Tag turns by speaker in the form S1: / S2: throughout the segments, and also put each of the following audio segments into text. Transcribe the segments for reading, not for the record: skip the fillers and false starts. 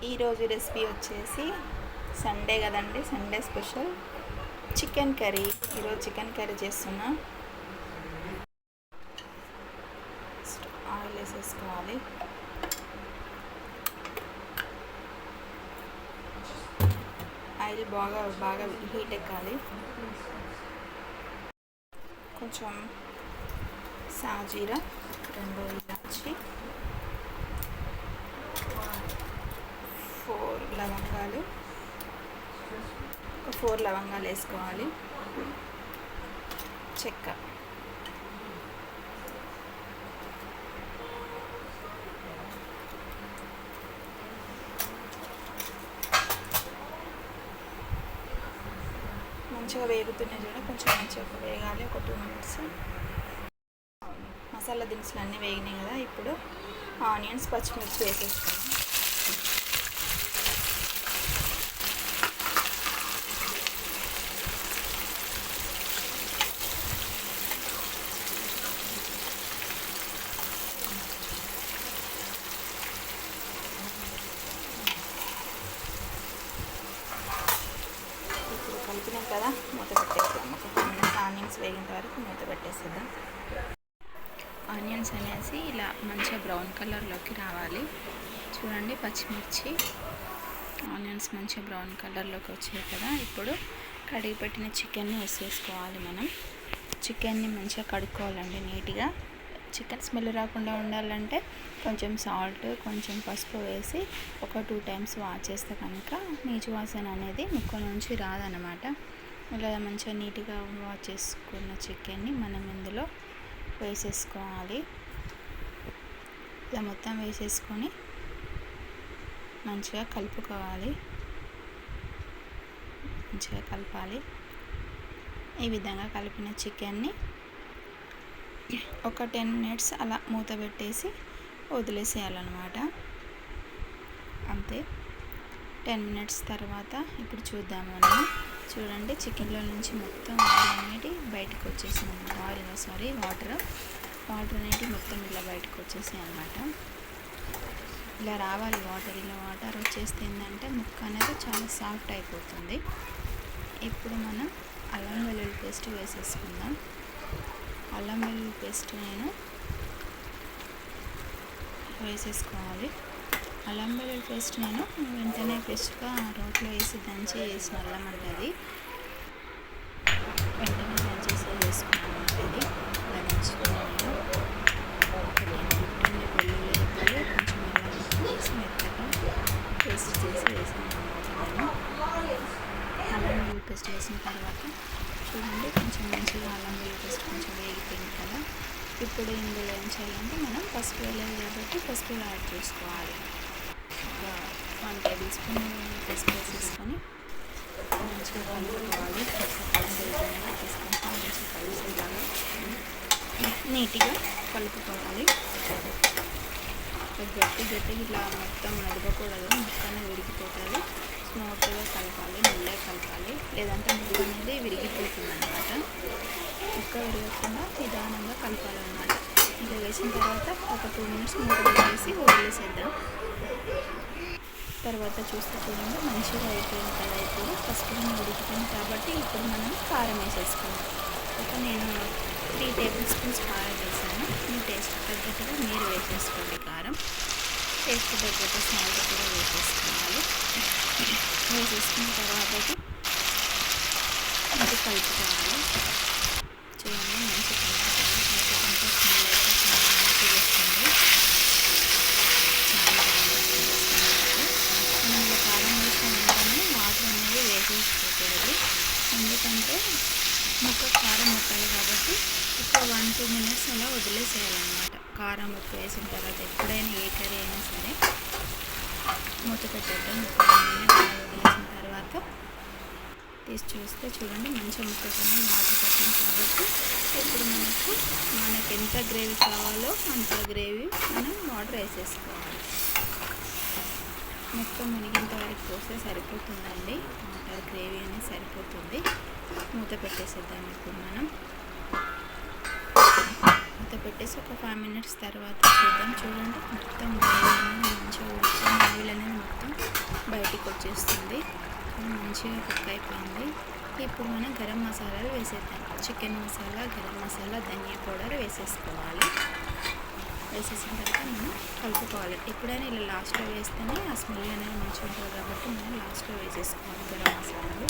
S1: ఈరోజు రెసిపీ వచ్చేసి సండే కదండి, సండే స్పెషల్ చికెన్ కర్రీ. ఈరోజు చికెన్ కర్రీ చేస్తున్నా. ఆయిల్ వేసేసుకోవాలి. ఆయిల్ బాగా హీట్ ఎక్కాలి. కొంచెం సాజీరా, 2 ఇలాచి, 4 లవంగాలు, 4 లవంగాలు వేసుకోవాలి. చెక్క, మంచిగా వేగుతున్నాయి చూడ, కొంచెం మంచిగా వేగాలి. ఒక 2 మినిట్స్. మసాలా దినుసులు అన్నీ వేగినాయి కదా. ఇప్పుడు ఆనియన్స్, పచ్చిమిర్చి వేసేసుకున్నాం. కలిపినాం కదా, మూత పెట్టేద్దాం. ఒక 2 మినిట్స్ ఆనియన్స్ వేగేంత వరకు మూత పెట్టేసేద్దాం. ఆనియన్స్ అనేసి ఇలా మంచిగా బ్రౌన్ కలర్లోకి రావాలి. చూడండి, పచ్చిమిర్చి, ఆనియన్స్ మంచిగా బ్రౌన్ కలర్లోకి వచ్చాయి కదా. ఇప్పుడు కడిగి పెట్టిన చికెన్ని వేసేసుకోవాలి. మనం చికెన్ని మంచిగా కడుక్కోవాలండి నీట్గా. చికెన్ స్మెల్ రాకుండా ఉండాలంటే కొంచెం సాల్ట్, కొంచెం పసుపు వేసి ఒక 2 టైమ్స్ వాష్ చేస్తే కనుక నీచు వాసన అనేది ముక్క నుంచి రాదనమాట. ఇలా మంచిగా నీట్గా వాష్ చేసుకున్న చికెన్ని మనం ఇందులో వేసేసుకోవాలి. ఇలా మొత్తం వేసేసుకొని మంచిగా కలుపుకోవాలి. మంచిగా కలపాలి. ఈ విధంగా కలిపిన చికెన్ని ఒక 10 మినిట్స్ అలా మూత పెట్టేసి వదిలేసేయాలన్నమాట. అంతే. 10 మినిట్స్ తర్వాత ఇప్పుడు చూద్దాము మనం. చూడండి, చికెన్లో నుంచి మొత్తం ఆయిల్ అనేది బయటకు వచ్చేసింది అనమాట. వాటర్ అనేది మొత్తం ఇలా బయటకు వచ్చేసాయి అనమాట. ఇలా రావాలి వాటర్. ఇలా వాటర్ వచ్చేస్తే ఏంటంటే ముక్క అనేది చాలా సాఫ్ట్ అయిపోతుంది. ఇప్పుడు మనం అల్లం వెల్లుల్లి పేస్ట్ వేసేసుకుందాం. అల్లం వెల్లుల్లి పేస్ట్ నేను వేసేసుకోవాలి. అల్లం వెల్లుల్లి పేస్ట్ నేను వెంటనే ఫ్రెష్గా రోట్లో వేసి దంచి వేసిన అల్లం ఉంటుంది. వెంటనే దంచేసి వేసుకున్నాను. ఇది ఇలా దంచుకున్నాను. వెల్లుల్లి రెబ్బలు, కొంచెం అల్లం వేసి మెత్తగా పేస్ట్ చేసి వేసాను అనమాట. నేను అల్లం వెల్లుల్లి పేస్ట్ వేసిన తర్వాత చూడండి, కొంచెం మంచిగా అల్లం వెల్లుల్లి పేస్ట్ కొంచెం వేగిపోయింది కదా. ఇప్పుడు ఇందులో ఏం చేయాలంటే మనం పసుపు వేయాలి కాబట్టి పసుపు యాడ్ చేసుకోవాలి. ఒక 1 టేబుల్ స్పూన్ పసుపు వేసేసుకొని మంచిగా కలుపుకోవాలి. తీసుకొని మంచిగా కలిసేలాగా నీట్గా కలుపుకోవాలి. గట్టిగా ఇలా మొత్తం నడవకూడదు, ముక్క అనేది విరిగిపోతుంది. స్మూత్గా కలపాలి, మెల్లగా కలపాలి, లేదంటే ముక్క అనేది విరిగిపోతుంది అనమాట. ముక్క విరగకుండా నిదానంగా కలపాలన్నమాట. ఇలా వేసిన తర్వాత ఒక 2 మినిట్స్ మూత పెట్టేసి వదిలేసేద్దాం. తర్వాత చూస్తే చూడండి, మంచిగా అయిపోయింది కదా. ఇప్పుడు పసుపు ఉడికిపోయింది కాబట్టి ఇప్పుడు మనం కారం వేసేసుకుందాం. నేను 3 టేబుల్ స్పూన్స్ కారం వేసాను. మీ టేస్ట్ తగ్గట్టుగా మీరు వేసేసుకోండి కారం. టేస్ట్ తగ్గట్టు సాల్ట్ కూడా వేసేసుకోవాలి. వేసేసుకున్న తర్వాత అది కలుపుకోవాలి. చూడండి, మంచిగా కలుపుకోవాలి. కలుపుకుంటే స్మెల్ అయితే చాలా మంచిగా వస్తుంది. చాలా బాగుంటుంది. మనం ఇలా కారం వేసిన వెంటనే వాటర్ అనేది వేసేసుకోకూడదు. ఎందుకంటే ముక్క కారం ముక్కలు కాబట్టి ఒక 1-2 మినిట్స్ అలా వదిలేసేయాలన్నమాట. కారం ఉప్పు వేసిన తర్వాత ఎప్పుడైనా ఏ కర్రీ అయినా సరే మూత పెట్టేద్దాం. ఒక 1 మినిట్ అలా వదిలేసిన తర్వాత తీసి చూస్తే చూడండి, మంచిగా ముక్క కన్నా వాటర్ పట్టింది కాబట్టి ఇప్పుడు మనకు ఎంత గ్రేవీ కావాలో అంత గ్రేవీ మనం వాటర్ వేసేసుకోవాలి. మొత్తం మునిగేంత వరకు పోస్తే సరిపోతుందండి. వాటర్ గ్రేవీ అనేది సరిపోతుంది. మూత పెట్టేసేద్దాం. ఇప్పుడు మనం మూత పెట్టేసి ఒక 5 మినిట్స్ తర్వాత చూద్దాం. చూడండి, మొత్తం ఆయిల్ అనేది మంచిగా ఉడుకుతుంది. ఆయిల్ అనేది మొత్తం బయటికి వచ్చేస్తుంది. మంచిగా కుక్ అయిపోయింది. ఇప్పుడు మనం గరం మసాలాలు వేసేద్దాం. చికెన్ మసాలా, గరం మసాలా, ధనియా పౌడర్ వేసేసుకోవాలి. వేసేసిన తర్వాత మనం కలుపుకోవాలి. ఎప్పుడైనా ఇలా లాస్ట్లో వేస్తేనే ఆ స్మెల్ అనేది మంచిగా ఉంటుంది కాబట్టి మనం లాస్ట్లో వేసేసుకోవాలి గరం మసాలాలు.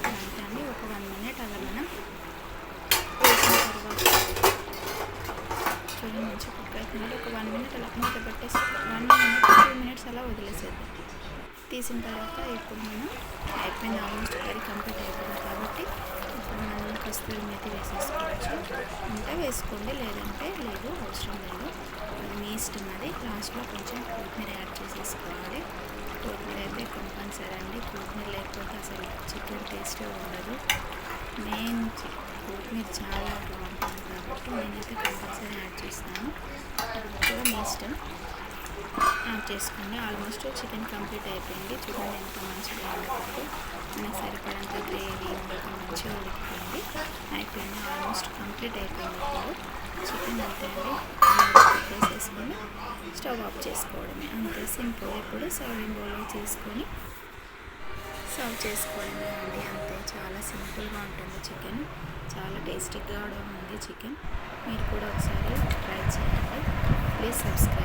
S1: అంతే, ఒక 1 మినిట్ అలా మనం వేసిన తర్వాత చూడండి మంచిగా కుక్ అవుతుంది. ఒక 1 మినిట్ అలా మూత పెట్టేసి 1 మినిట్ 2 మినిట్స్ అలా వదిలేసేద్దాం. తీసిన తర్వాత ఇప్పుడు మనం అయిపోయింది, ఆల్మోస్ట్ కర్రీ కంప్లీట్ అయిపోయింది కాబట్టి ఇప్పుడు మనం కస్తూరి మేతి వేసేసుకోవచ్చు. ఉంటే వేసుకోండి, లేదంటే లేదు, అవసరం లేదు, అది మీ ఇష్టం. అది లాస్ట్లో కొంచెం కొత్తిమీర యాడ్ చేసేసుకోవాలి. కొత్తిమీర అయితే కంపల్సరీ అండి, కొత్తిమీర లేకపోతే అసలు చికెన్ టేస్టే ఉండదు. మెయిన్ కొత్తిమీర చాలా బాగుంటుంది కాబట్టి నేనైతే కంపల్సరీ యాడ్ చేస్తాను. అది కూడా మీ ఇష్టం, యాడ్ చేసుకోండి. ఆల్మోస్ట్ చికెన్ కంప్లీట్ అయిపోయింది. చూడండి ఎంత మంచిగా ఉడికింది. మనకి సరిపడంత గ్రేవీ ఉండక మంచిగా ఉడికిపోయింది. అయిపోయింది, ఆల్మోస్ట్ కంప్లీట్ అయిపోయింది. ఇప్పుడు చికెన్ అంతే అండి, పెట్టేసేసుకొని స్టవ్ ఆఫ్ చేసుకోవడమే, అంతే సింపుల్. ఇప్పుడు సర్వింగ్ బౌల్లో చేసుకొని సర్వ్ చేసుకోవడమే అండి, అంతే. చాలా సింపుల్గా ఉంటుంది చికెన్, చాలా టేస్టీగా కూడా ఉంది చికెన్. మీరు కూడా ఒకసారి ట్రై చేయండి. Please subscribe.